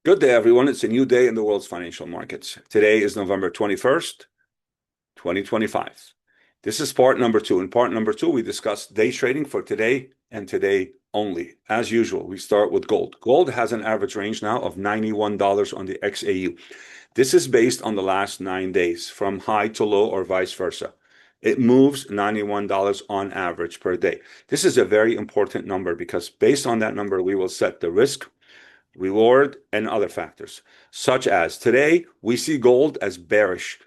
Good day, everyone. It's a new day in the world's financial markets. Today is November 21st, 2025. This is part number two. In part number two, we discussed day trading for today and today only. As usual, we start with gold. Gold has an average range now of $91 on the XAU. This is based on the last 9 days, from high to low or vice versa. It moves $91 on average per day. This is a very important number because based on that number, we will set the risk, reward, and other factors, such as today we see gold as bearish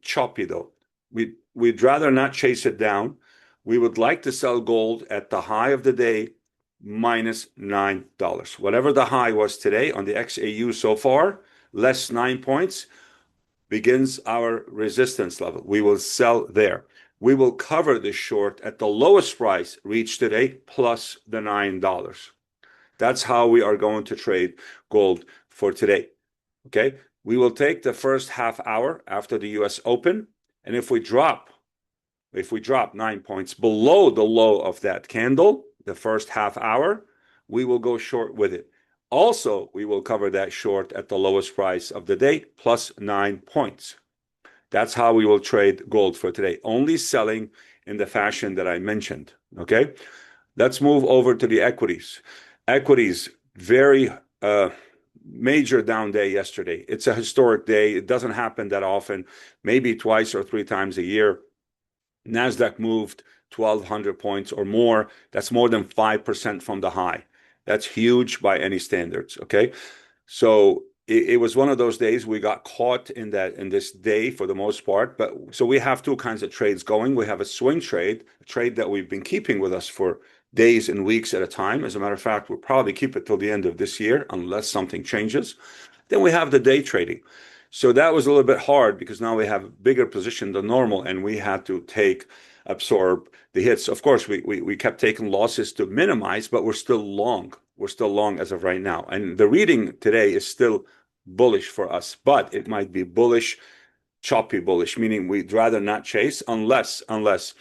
choppy though. We'd rather not chase it down. We would like to sell gold at the high of the day minus $9. Whatever the high was today on the XAU so far, less 9 points, begins our resistance level. We will sell there. We will cover this short at the lowest price reached today plus the $9. That's how we are going to trade gold for today. Okay, we will take the first half hour after the US Open, and if we drop 9 points below the low of that candle, the first half hour, we will go short with it. Also, we will cover that short at the lowest price of the day plus 9 points. That's how we will trade gold for today, only selling in the fashion that I mentioned. Okay, let's move over to the equities. Equities, very major down day yesterday. It's a historic day. It doesn't happen that often, maybe twice or three times a year. NASDAQ moved 1,200 points or more. That's more than 5% from the high. That's huge by any standards, okay? So it was one of those days we got caught in this day for the most part. But so we have two kinds of trades going. We have a swing trade, a trade that we've been keeping with us for days and weeks at a time. As a matter of fact, we'll probably keep it till the end of this year unless something changes. Then we have the day trading. So that was a little bit hard because now we have a bigger position than normal and we had to absorb the hits. Of course, we kept taking losses to minimize, but we're still long. We're still long as of right now. And the reading today is still bullish for us, but it might be bullish, choppy bullish, meaning we'd rather not chase unless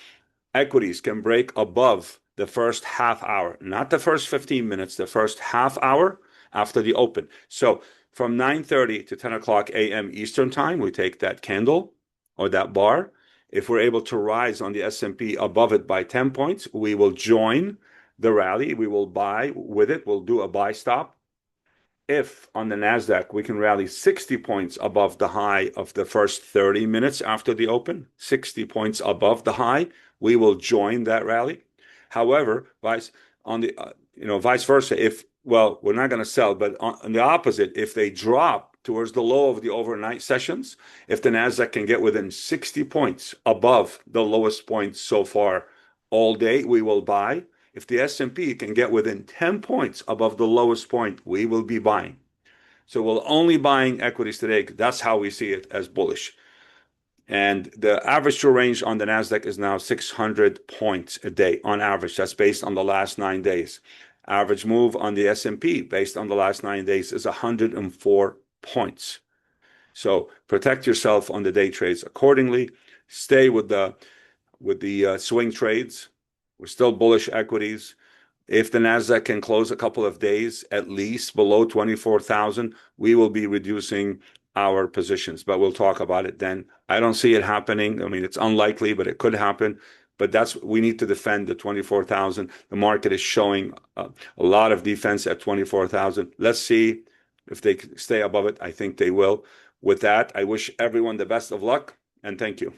equities can break above the first half hour, not the first 15 minutes, the first half hour after the open. So from 9:30 to 10 o'clock a.m. Eastern time, we take that candle or that bar. If we're able to rise on the S&P above it by 10 points, we will join the rally. We will buy with it. We'll do a buy stop. If on the NASDAQ, we can rally 60 points above the high of the first 30 minutes after the open, 60 points above the high, we will join that rally. However, vice versa, we're not going to sell, but on the opposite, if they drop towards the low of the overnight sessions, if the NASDAQ can get within 60 points above the lowest point so far all day, we will buy. If the S&P can get within 10 points above the lowest point, we will be buying. So we're only buying equities today. That's how we see it as bullish. And the average true range on the NASDAQ is now 600 points a day on average. That's based on the last 9 days. Average move on the S&P based on the last 9 days is 104 points. So protect yourself on the day trades accordingly. Stay with the swing trades. We're still bullish equities. If the NASDAQ can close a couple of days at least below 24,000, we will be reducing our positions, but we'll talk about it then. I don't see it happening. I mean, it's unlikely, but it could happen. But we need to defend the 24,000. The market is showing a lot of defense at 24,000. Let's see if they stay above it. I think they will. With that, I wish everyone the best of luck and thank you.